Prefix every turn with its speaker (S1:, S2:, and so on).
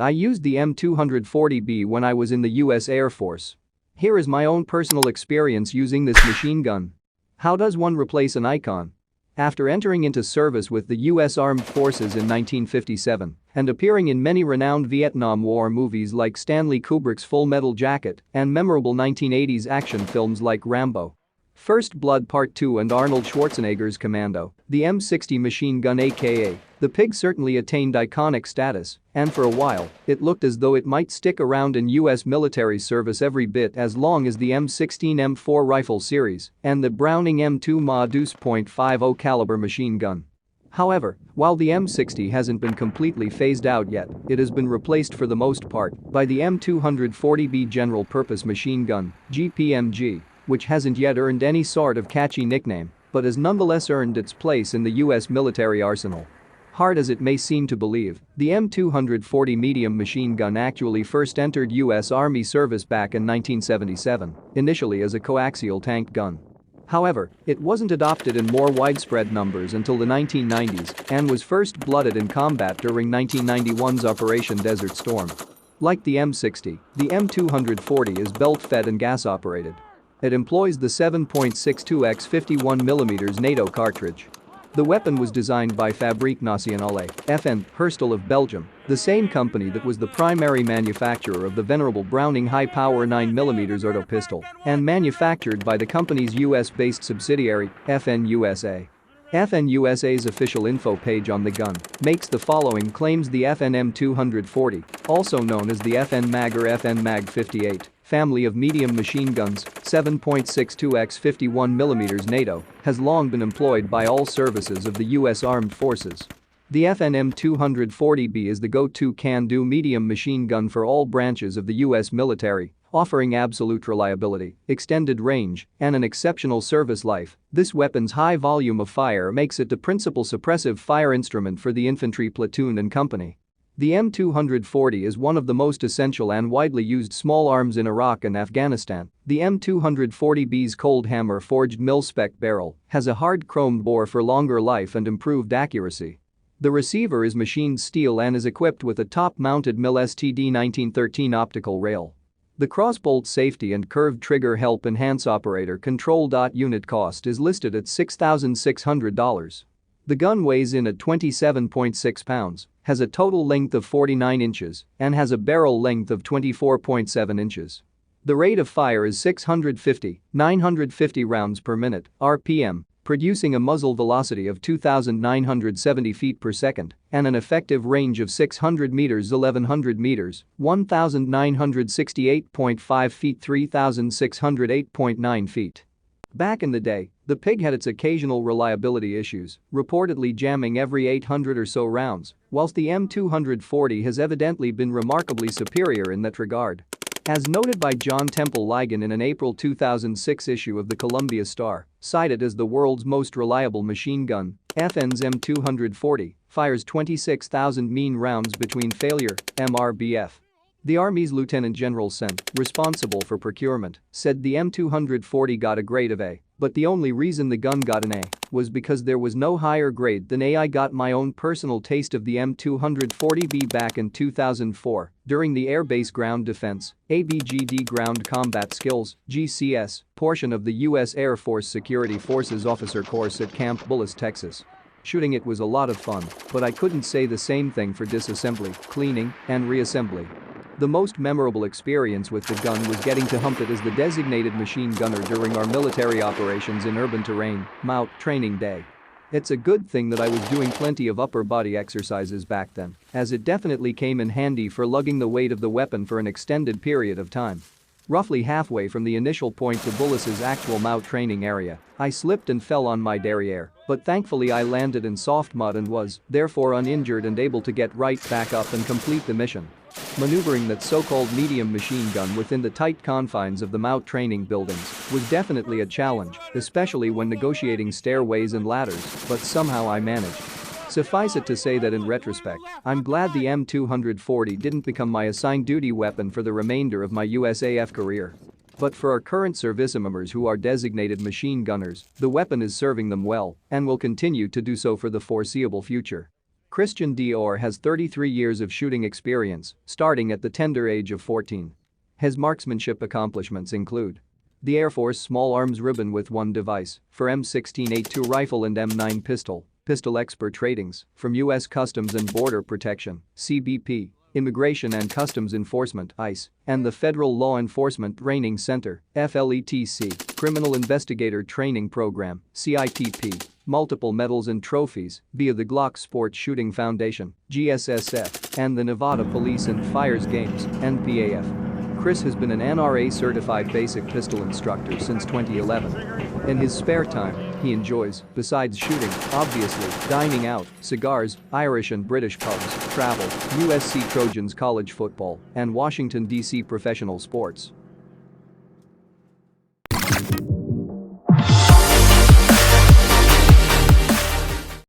S1: I used the M240B when I was in the US Air Force. Here is my own personal experience using this machine gun. How does one replace an icon? After entering into service with the US Armed Forces in 1957 and appearing in many renowned Vietnam War movies like Stanley Kubrick's Full Metal Jacket and memorable 1980s action films like Rambo, First Blood Part 2 and Arnold Schwarzenegger's Commando, the M60 machine gun aka the Pig certainly attained iconic status, and for a while, it looked as though it might stick around in US military service every bit as long as the M16 M4 rifle series and the Browning M2 Deuce .50 caliber machine gun. However, while the M60 hasn't been completely phased out yet, it has been replaced for the most part by the M240B general purpose machine gun, GPMG, which hasn't yet earned any sort of catchy nickname, but has nonetheless earned its place in the US military arsenal. Hard as it may seem to believe, the M240 medium machine gun actually first entered US Army service back in 1977, initially as a coaxial tank gun. However, it wasn't adopted in more widespread numbers until the 1990s and was first blooded in combat during 1991's Operation Desert Storm. Like the M60, the M240 is belt-fed and gas-operated. It employs the 7.62x 51mm NATO cartridge. The weapon was designed by Fabrique Nationale, FN, Herstal of Belgium, the same company that was the primary manufacturer of the venerable Browning high-power 9mm auto pistol, and manufactured by the company's US-based subsidiary, FN USA. FN USA's official info page on the gun makes the following claims: the FN M240, also known as the FN MAG or FN MAG 58, family of medium machine guns, 7.62x 51mm NATO, has long been employed by all services of the US Armed Forces. The FN M240B is the go-to can-do medium machine gun for all branches of the US military, offering absolute reliability, extended range, and an exceptional service life. This weapon's high volume of fire makes it the principal suppressive fire instrument for the infantry platoon and company. The M240 is one of the most essential and widely used small arms in Iraq and Afghanistan. The M240B's cold hammer forged mil-spec barrel has a hard chrome bore for longer life and improved accuracy. The receiver is machined steel and is equipped with a top-mounted MIL STD 1913 optical rail. The crossbolt safety and curved trigger help enhance operator control. Unit cost is listed at $6,600. The gun weighs in at 27.6 pounds, has a total length of 49 inches, and has a barrel length of 24.7 inches. The rate of fire is 650-950 rounds per minute, RPM, producing a muzzle velocity of 2,970 feet per second and an effective range of 600 meters 1,100 meters, 1,968.5 feet 3,608.9 feet. Back in the day, the Pig had its occasional reliability issues, reportedly jamming every 800 or so rounds, whilst the M240 has evidently been remarkably superior in that regard. As noted by John Temple Ligon in an April 2006 issue of the Columbia Star, cited as the world's most reliable machine gun, FN's M240 fires 26,000 mean rounds between failure, MRBF. The Army's Lieutenant General Sent, responsible for procurement, said the M240 got a grade of A, but the only reason the gun got an A was because there was no higher grade than A. I got my own personal taste of the M240B back in 2004 during the Air Base Ground Defense, ABGD Ground Combat Skills, GCS, portion of the U.S. Air Force Security Forces Officer Course at Camp Bullis, Texas. Shooting it was a lot of fun, but I couldn't say the same thing for disassembly, cleaning, and reassembly. The most memorable experience with the gun was getting to hump it as the designated machine gunner during our military operations in urban terrain, MOUT, training day. It's a good thing that I was doing plenty of upper body exercises back then, as it definitely came in handy for lugging the weight of the weapon for an extended period of time. Roughly halfway from the initial point to Bullis's actual MOUT training area, I slipped and fell on my derriere, but thankfully I landed in soft mud and was, therefore, uninjured and able to get right back up and complete the mission. Maneuvering that so-called medium machine gun within the tight confines of the MOUT training buildings was definitely a challenge, especially when negotiating stairways and ladders, but somehow I managed. Suffice it to say that in retrospect, I'm glad the M240 didn't become my assigned duty weapon for the remainder of my USAF career. But for our current service members who are designated machine gunners, the weapon is serving them well and will continue to do so for the foreseeable future. Christian Dior has 33 years of shooting experience, starting at the tender age of 14. His marksmanship accomplishments include the Air Force Small Arms Ribbon with 1 device for M16A2 rifle and M9 pistol expert ratings from U.S. Customs and Border Protection, CBP, Immigration and Customs Enforcement, ICE, and the Federal Law Enforcement Training Center, FLETC, Criminal Investigator Training Program, CITP, multiple medals and trophies via the Glock Sports Shooting Foundation, GSSF, and the Nevada Police and Fires Games, NPAF. Chris has been an NRA-certified basic pistol instructor since 2011. In his spare time, he enjoys, besides shooting, obviously, dining out, cigars, Irish and British pubs, travel, USC Trojans college football, and Washington, D.C. professional sports.